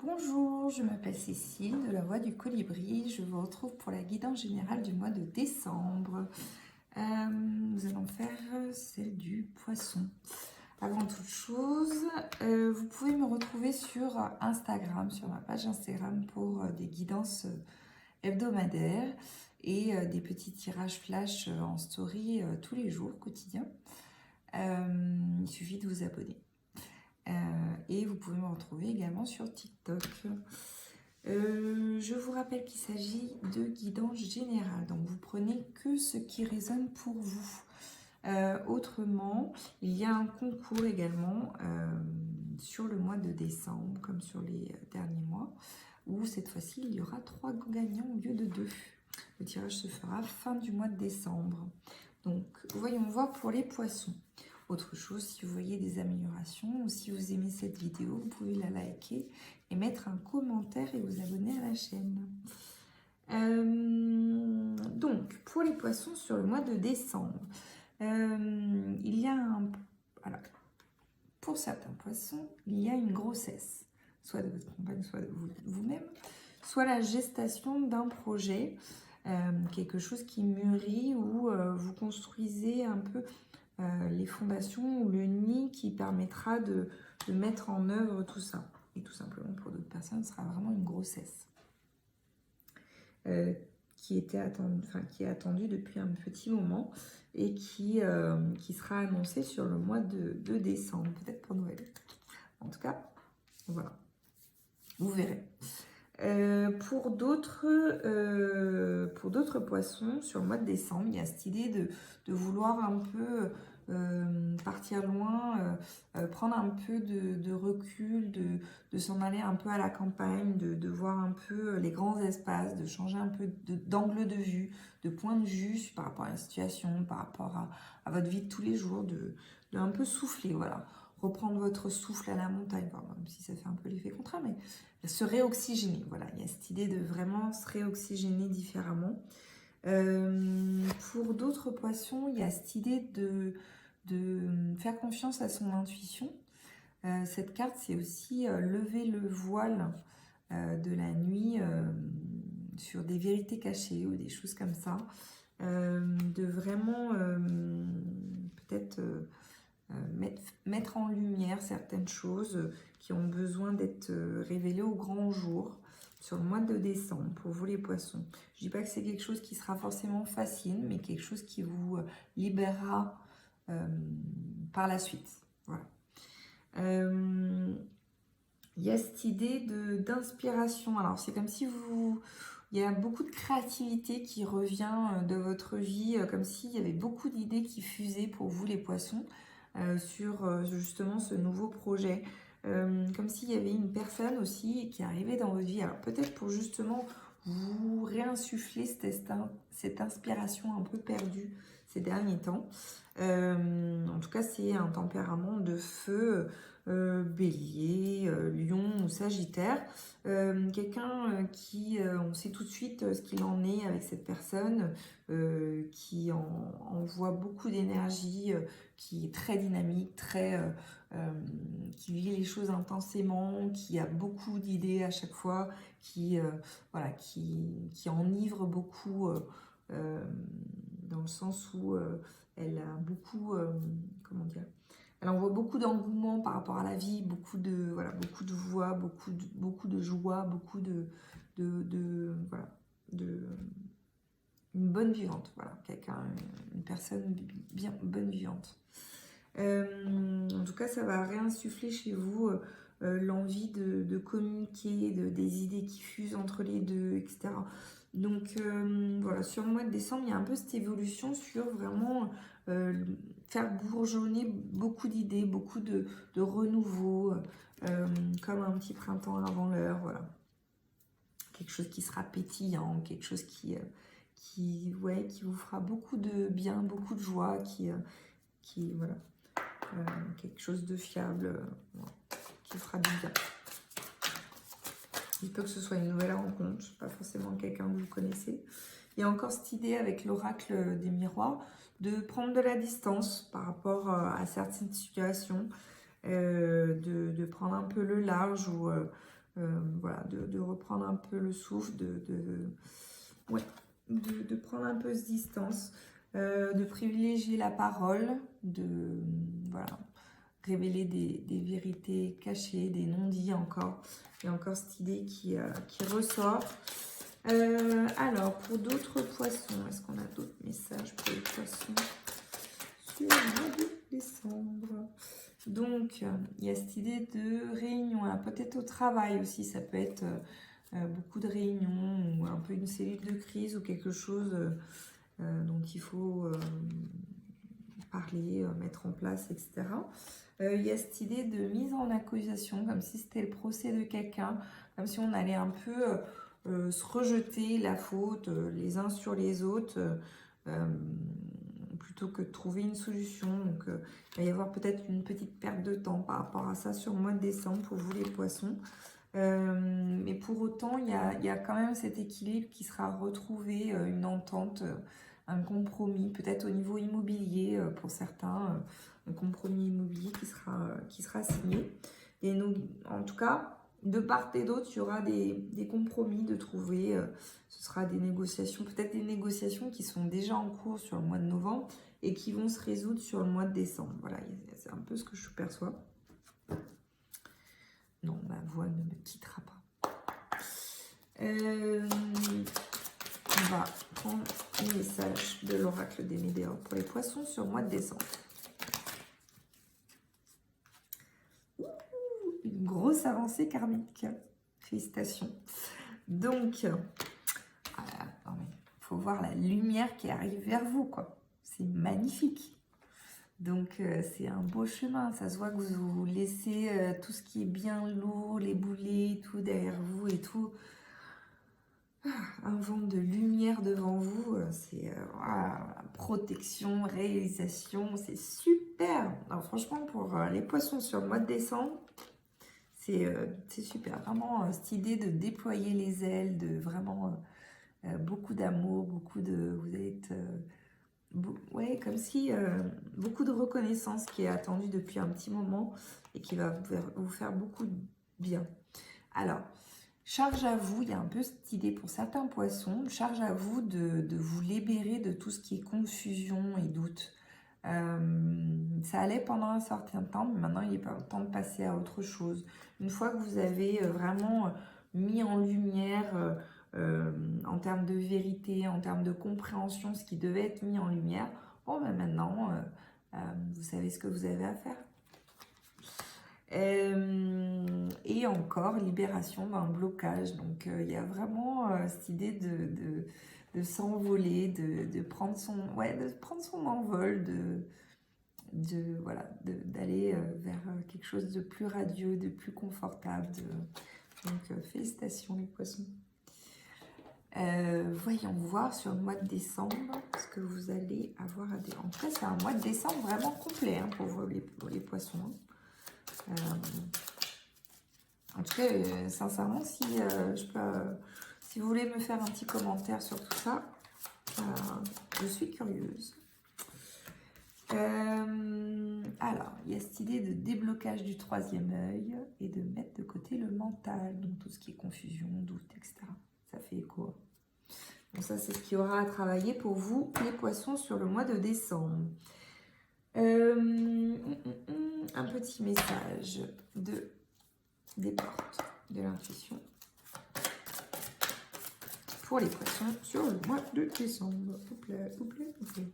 Bonjour, je m'appelle Cécile de la Voix du Colibri. Je vous retrouve pour la guidance générale du mois de décembre. Nous allons faire celle du poisson. Avant toute chose, vous pouvez me retrouver sur Instagram, sur ma page Instagram pour des guidances hebdomadaires et des petits tirages flash en story tous les jours, quotidiens. Il suffit de vous abonner. Et vous pouvez me retrouver également sur TikTok. Je vous rappelle qu'il s'agit de guidance générale, donc vous prenez que ce qui résonne pour vous. Autrement, il y a un concours également sur le mois de décembre, comme sur les derniers mois, où cette fois-ci il y aura 3 gagnants au lieu de 2. Le tirage se fera fin du mois de décembre. Donc voyons voir pour les poissons. Autre chose, si vous voyez des améliorations ou si vous aimez cette vidéo, vous pouvez la liker et mettre un commentaire et vous abonner à la chaîne. Donc, pour les poissons sur le mois de décembre, il y a alors, pour certains poissons, il y a une grossesse, soit de votre compagne, soit de vous-même, soit la gestation d'un projet, quelque chose qui mûrit ou vous construisez un peu les fondations ou le nid qui permettra de mettre en œuvre tout ça. Et tout simplement, pour d'autres personnes, ce sera vraiment une grossesse qui est attendue depuis un petit moment et qui sera annoncée sur le mois de décembre, peut-être pour Noël. En tout cas, voilà, vous verrez. Pour d'autres poissons, sur le mois de décembre, il y a cette idée de vouloir un peu partir loin, prendre un peu de recul, de s'en aller un peu à la campagne, de voir un peu les grands espaces, de changer un peu d'angle de vue, de point de vue par rapport à la situation, par rapport à votre vie de tous les jours, de un peu souffler, voilà. Reprendre votre souffle à la montagne, même si ça fait un peu l'effet contraire, mais se réoxygéner. Voilà, il y a cette idée de vraiment se réoxygéner différemment. Pour d'autres poissons, il y a cette idée de faire confiance à son intuition. Cette carte, c'est aussi lever le voile de la nuit sur des vérités cachées ou des choses comme ça. De vraiment peut-être mettre en lumière certaines choses qui ont besoin d'être révélées au grand jour sur le mois de décembre pour vous les poissons. Je ne dis pas que c'est quelque chose qui sera forcément facile, mais quelque chose qui vous libérera par la suite. Voilà. Il y a cette idée d'inspiration. Alors c'est comme si il y a beaucoup de créativité qui revient de votre vie, comme s'il y avait beaucoup d'idées qui fusaient pour vous les poissons sur justement ce nouveau projet. Comme s'il y avait une personne aussi qui arrivait dans votre vie. Alors peut-être pour justement vous réinsuffler cette inspiration un peu perdue ces derniers temps. En tout cas, c'est un tempérament de feu, bélier, lion ou sagittaire. Quelqu'un qui, on sait tout de suite ce qu'il en est avec cette personne, qui envoie beaucoup d'énergie, qui est très dynamique, qui vit les choses intensément, qui a beaucoup d'idées à chaque fois, qui enivre beaucoup dans le sens où elle a beaucoup, comment dire, elle envoie beaucoup d'engouement par rapport à la vie, beaucoup de voix, beaucoup de joie, beaucoup une bonne vivante, voilà, une personne bien bonne vivante. En tout cas, ça va réinsuffler chez vous l'envie de communiquer, des idées qui fusent entre les deux, etc. Donc voilà, sur le mois de décembre, il y a un peu cette évolution sur vraiment faire bourgeonner beaucoup d'idées, beaucoup de renouveau, comme un petit printemps avant l'heure, voilà. Quelque chose qui sera pétillant, quelque chose qui vous fera beaucoup de bien, beaucoup de joie, voilà. Quelque chose de fiable, qui fera du bien. Il peut que ce soit une nouvelle rencontre, pas forcément quelqu'un que vous connaissez. Il y a encore cette idée avec l'oracle des miroirs de prendre de la distance par rapport à certaines situations, de prendre un peu le large ou Voilà, de reprendre un peu le souffle, ouais, de prendre un peu de distance, de privilégier la parole, voilà, révéler des vérités cachées, des non-dits encore. Il y a encore cette idée qui ressort. Alors, pour d'autres poissons, est-ce qu'on a d'autres messages pour les poissons sur le mois de décembre? Donc, il y a cette idée de réunion, hein, peut-être au travail aussi, ça peut être beaucoup de réunions ou un peu une cellule de crise ou quelque chose dont il faut parler, mettre en place, etc. Il y a cette idée de mise en accusation, comme si c'était le procès de quelqu'un, comme si on allait un peu se rejeter la faute les uns sur les autres, plutôt que de trouver une solution. Donc, il va y avoir peut-être une petite perte de temps par rapport à ça sur le mois de décembre pour vous les poissons. Mais pour autant, il y a quand même cet équilibre qui sera retrouvé, une entente, un compromis, peut-être au niveau immobilier pour certains, un compromis immobilier qui sera signé. Et nous, en tout cas, de part et d'autre, il y aura des compromis de trouver, ce sera des négociations, peut-être des négociations qui sont déjà en cours sur le mois de novembre et qui vont se résoudre sur le mois de décembre. Voilà, c'est un peu ce que je perçois. Non, ma voix ne me quittera pas. On va prendre les messages de l'oracle des Médéors pour les poissons sur le mois de décembre. Une grosse avancée karmique. Félicitations. Donc, il faut voir la lumière qui arrive vers vous, quoi. C'est magnifique. Donc, c'est un beau chemin. Ça se voit que vous laissez tout ce qui est bien lourd, les boulets, tout derrière vous et tout. Un vent de lumière devant vous. C'est protection, réalisation. C'est super. Alors, franchement, pour les poissons sur le mois de décembre, c'est super. Vraiment, cette idée de déployer les ailes, de vraiment beaucoup d'amour, beaucoup de... Vous allez être... ouais, comme si beaucoup de reconnaissance qui est attendue depuis un petit moment et qui va vous faire beaucoup de bien. Alors, charge à vous, il y a un peu cette idée pour certains poissons, charge à vous de vous libérer de tout ce qui est confusion et doute. Ça allait pendant un certain temps, mais maintenant il est temps de passer à autre chose. Une fois que vous avez vraiment mis en lumière en termes de vérité, en termes de compréhension, ce qui devait être mis en lumière, bon ben maintenant vous savez ce que vous avez à faire. Et encore, libération d'un blocage. Donc, il y a vraiment cette idée de s'envoler, de prendre son envol, voilà, d'aller vers quelque chose de plus radieux, de plus confortable. Donc, félicitations les poissons. Voyons voir sur le mois de décembre ce que vous allez avoir à dire. En tout cas, c'est un mois de décembre vraiment complet hein, pour vous les poissons. Hein. En tout cas, sincèrement, si vous voulez me faire un petit commentaire sur tout ça, je suis curieuse. Alors, il y a cette idée de déblocage du troisième œil et de mettre de côté le mental, donc tout ce qui est confusion, doute, etc. Ça fait écho. Donc ça, c'est ce qu'il y aura à travailler pour vous, les poissons, sur le mois de décembre. Un petit message des portes de l'intuition pour les poissons sur le mois de décembre. S'il vous plaît, s'il vous plaît, s'il vous plaît.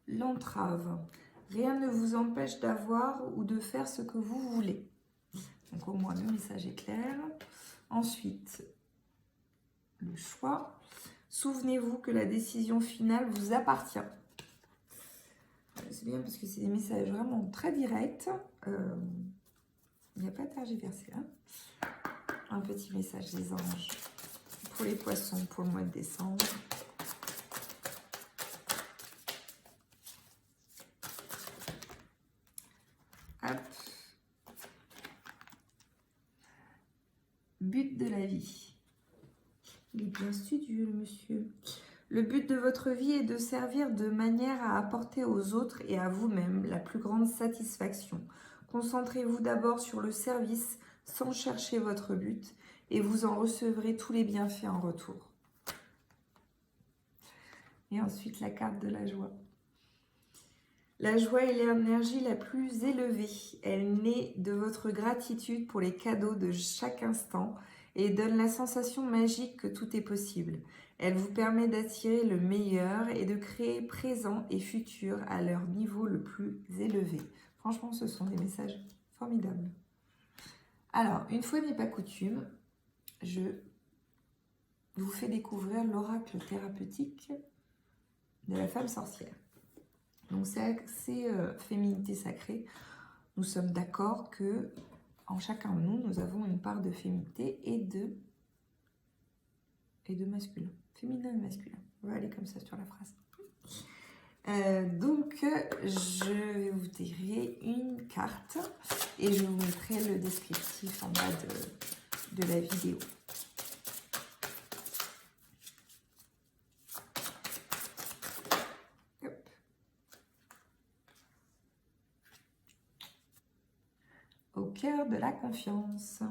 L'entrave. Rien ne vous empêche d'avoir ou de faire ce que vous voulez. Donc au moins le message est clair. Ensuite, le choix. Souvenez-vous que la décision finale vous appartient. C'est bien parce que c'est des messages vraiment très directs. Il n'y a pas de tergiversé. Hein. Un petit message des anges pour les poissons pour le mois de décembre. Bien studieux, le monsieur. Le but de votre vie est de servir de manière à apporter aux autres et à vous-même la plus grande satisfaction. Concentrez-vous d'abord sur le service sans chercher votre but et vous en recevrez tous les bienfaits en retour. Et ensuite, la carte de la joie. La joie est l'énergie la plus élevée. Elle naît de votre gratitude pour les cadeaux de chaque instant et donne la sensation magique que tout est possible. Elle vous permet d'attirer le meilleur et de créer présent et futur à leur niveau le plus élevé. Franchement, ce sont des messages formidables. Alors, une fois n'est pas coutume, je vous fais découvrir l'oracle thérapeutique de la femme sorcière. Donc c'est axé féminité sacrée. Nous sommes d'accord que en chacun de nous, nous avons une part de féminité et de masculin. Féminin et masculin. On va aller comme ça sur la phrase. Donc je vais vous tirer une carte et je vous mettrai le descriptif en bas de la vidéo. Au cœur de la confiance.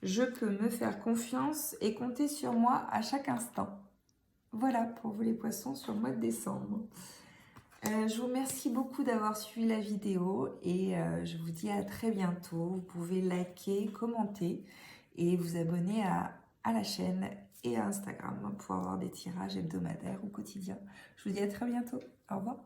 Je peux me faire confiance et compter sur moi à chaque instant. Voilà pour vous les poissons sur le mois de décembre. Je vous remercie beaucoup d'avoir suivi la vidéo et je vous dis à très bientôt. Vous pouvez liker, commenter et vous abonner à la chaîne et à Instagram pour avoir des tirages hebdomadaires ou quotidiens. Je vous dis à très bientôt. Au revoir.